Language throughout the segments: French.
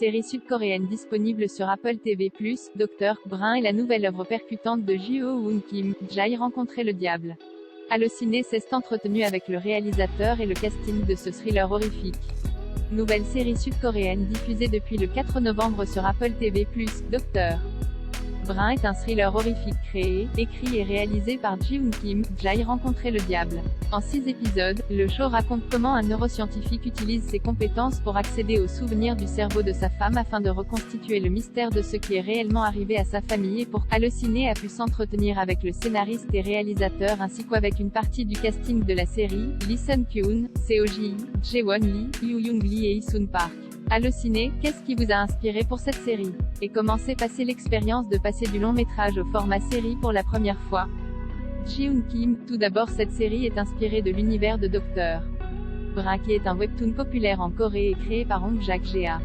série sud-coréenne disponible sur Apple TV+, Dr. Brun est la nouvelle œuvre percutante de Ji-Hoon Kim, Jai rencontrer le diable. Allociné s'est entretenu avec le réalisateur et le casting de ce thriller horrifique. Nouvelle série sud-coréenne diffusée depuis le 4 novembre sur Apple TV+, Dr. Brun est un thriller horrifique créé, écrit et réalisé par Ji-Hoon Kim, Jai rencontrer le diable. En 6 épisodes, le show raconte comment un neuroscientifique utilise ses compétences pour accéder aux souvenirs du cerveau de sa femme afin de reconstituer le mystère de ce qui est réellement arrivé à sa famille et pour Allociné a pu s'entretenir avec le scénariste et réalisateur ainsi qu'avec une partie du casting de la série, Lee Sun-kyun, Seo Ji-hee, Jae-won Lee, Yoo Young-lee et Hee-sun Park. Allociné, qu'est-ce qui vous a inspiré pour cette série? Et comment s'est passée l'expérience de passer du long métrage au format série pour la première fois? Ji-Hoon Kim, tout d'abord cette série est inspirée de l'univers de Dr. Brun qui est un webtoon populaire en Corée et créé par Hong Jak-jea.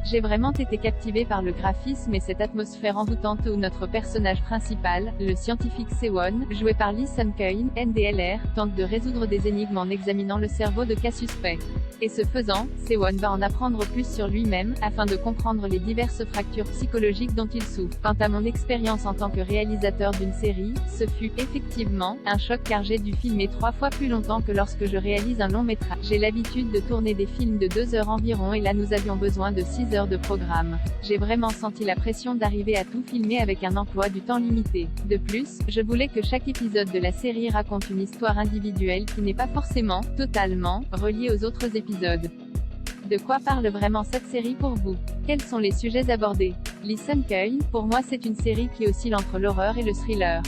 J'ai vraiment été captivée par le graphisme et cette atmosphère envoûtante où notre personnage principal, le scientifique Sewon, joué par Lee Sun-kyun, NDLR, tente de résoudre des énigmes en examinant le cerveau de cas suspects. Et ce faisant, Sewon va en apprendre plus sur lui-même, afin de comprendre les diverses fractures psychologiques dont il souffre. Quant à mon expérience en tant que réalisateur d'une série, ce fut, effectivement, un choc car j'ai dû filmer 3 fois plus longtemps que lorsque je réalise un long métrage. J'ai l'habitude de tourner des films de 2 heures environ et là nous avions besoin de 6 heures de programme. J'ai vraiment senti la pression d'arriver à tout filmer avec un emploi du temps limité. De plus, je voulais que chaque épisode de la série raconte une histoire individuelle qui n'est pas forcément, totalement, reliée aux autres épisodes. De quoi parle vraiment cette série pour vous? Quels sont les sujets abordés? Lee Sun-kyun, pour moi c'est une série qui oscille entre l'horreur et le thriller.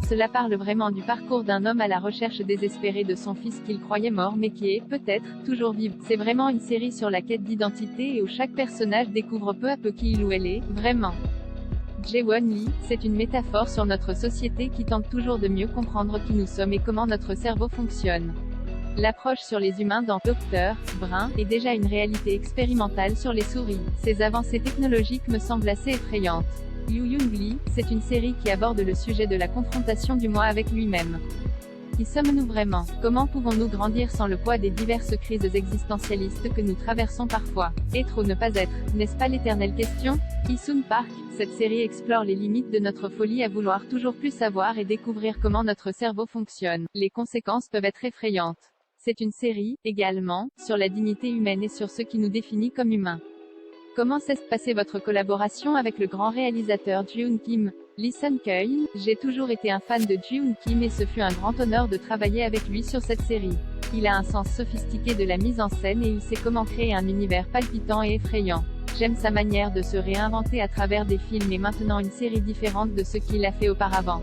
Cela parle vraiment du parcours d'un homme à la recherche désespérée de son fils qu'il croyait mort mais qui est, peut-être, toujours vivant. C'est vraiment une série sur la quête d'identité et où chaque personnage découvre peu à peu qui il ou elle est, vraiment. Jae-won Lee, c'est une métaphore sur notre société qui tente toujours de mieux comprendre qui nous sommes et comment notre cerveau fonctionne. L'approche sur les humains dans Dr. Brun est déjà une réalité expérimentale sur les souris. Ces avancées technologiques me semblent assez effrayantes. Yoo Young-lee, c'est une série qui aborde le sujet de la confrontation du moi avec lui-même. Qui sommes-nous vraiment? Comment pouvons-nous grandir sans le poids des diverses crises existentialistes que nous traversons parfois? Être ou ne pas être, n'est-ce pas l'éternelle question? Hee-sun Park, cette série explore les limites de notre folie à vouloir toujours plus savoir et découvrir comment notre cerveau fonctionne. Les conséquences peuvent être effrayantes. C'est une série, également, sur la dignité humaine et sur ce qui nous définit comme humains. Comment s'est passée votre collaboration avec le grand réalisateur Ji-Hoon Kim? Lee Sun-kyun, j'ai toujours été un fan de Ji-Hoon Kim et ce fut un grand honneur de travailler avec lui sur cette série. Il a un sens sophistiqué de la mise en scène et il sait comment créer un univers palpitant et effrayant. J'aime sa manière de se réinventer à travers des films et maintenant une série différente de ce qu'il a fait auparavant.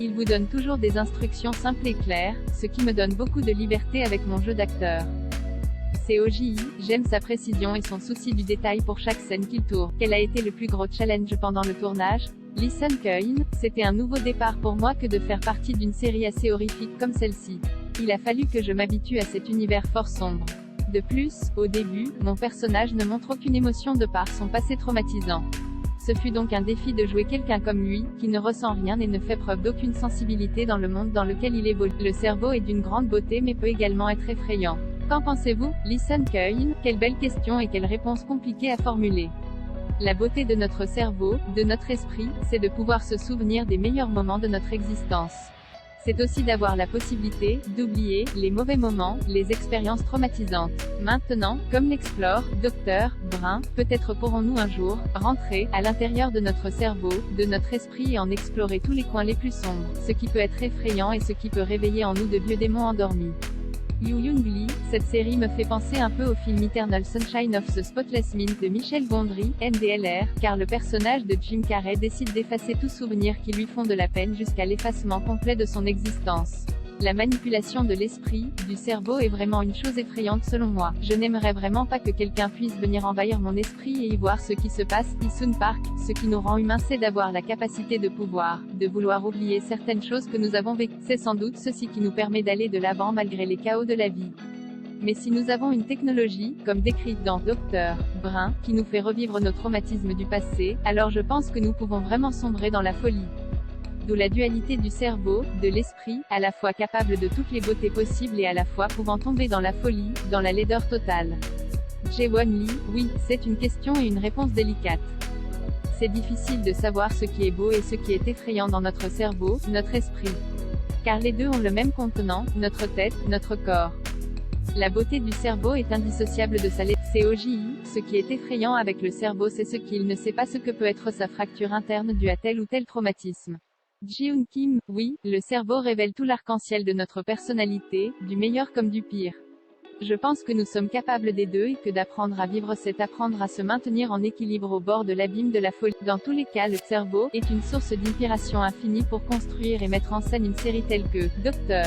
Il vous donne toujours des instructions simples et claires, ce qui me donne beaucoup de liberté avec mon jeu d'acteur. Seo Ji-hee, j'aime sa précision et son souci du détail pour chaque scène qu'il tourne. Quel a été le plus gros challenge pendant le tournage? Lee Sun-kyun, c'était un nouveau départ pour moi que de faire partie d'une série assez horrifique comme celle-ci. Il a fallu que je m'habitue à cet univers fort sombre. De plus, au début, mon personnage ne montre aucune émotion de par son passé traumatisant. Ce fut donc un défi de jouer quelqu'un comme lui, qui ne ressent rien et ne fait preuve d'aucune sensibilité dans le monde dans lequel il évolue. Le cerveau est d'une grande beauté mais peut également être effrayant. Qu'en pensez-vous? Lee Sun-kyun, quelle belle question et quelle réponse compliquée à formuler. La beauté de notre cerveau, de notre esprit, c'est de pouvoir se souvenir des meilleurs moments de notre existence. C'est aussi d'avoir la possibilité d'oublier les mauvais moments, les expériences traumatisantes. Maintenant, comme l'explore Dr. Brun, peut-être pourrons-nous un jour rentrer à l'intérieur de notre cerveau, de notre esprit et en explorer tous les coins les plus sombres, ce qui peut être effrayant et ce qui peut réveiller en nous de vieux démons endormis. Yoo Young-lee, cette série me fait penser un peu au film Eternal Sunshine of the Spotless Mind de Michel Gondry, NDLR, car le personnage de Jim Carrey décide d'effacer tout souvenir qui lui font de la peine jusqu'à l'effacement complet de son existence. La manipulation de l'esprit, du cerveau est vraiment une chose effrayante selon moi. Je n'aimerais vraiment pas que quelqu'un puisse venir envahir mon esprit et y voir ce qui se passe. Hee-sun Park, ce qui nous rend humains c'est d'avoir la capacité de vouloir oublier certaines choses que nous avons vécues. C'est sans doute ceci qui nous permet d'aller de l'avant malgré les chaos de la vie. Mais si nous avons une technologie, comme décrite dans Dr. Brun, qui nous fait revivre nos traumatismes du passé, alors je pense que nous pouvons vraiment sombrer dans la folie. D'où la dualité du cerveau, de l'esprit, à la fois capable de toutes les beautés possibles et à la fois pouvant tomber dans la folie, dans la laideur totale. Jaewon Lee, oui, c'est une question et une réponse délicate. C'est difficile de savoir ce qui est beau et ce qui est effrayant dans notre cerveau, notre esprit. Car les deux ont le même contenant, notre tête, notre corps. La beauté du cerveau est indissociable de sa COJI, ce qui est effrayant avec le cerveau c'est ce qu'il ne sait pas ce que peut être sa fracture interne due à tel ou tel traumatisme. Ji-Hoon Kim, oui, le cerveau révèle tout l'arc-en-ciel de notre personnalité, du meilleur comme du pire. Je pense que nous sommes capables des deux et que d'apprendre à vivre c'est apprendre à se maintenir en équilibre au bord de l'abîme de la folie. Dans tous les cas le cerveau est une source d'inspiration infinie pour construire et mettre en scène une série telle que Dr.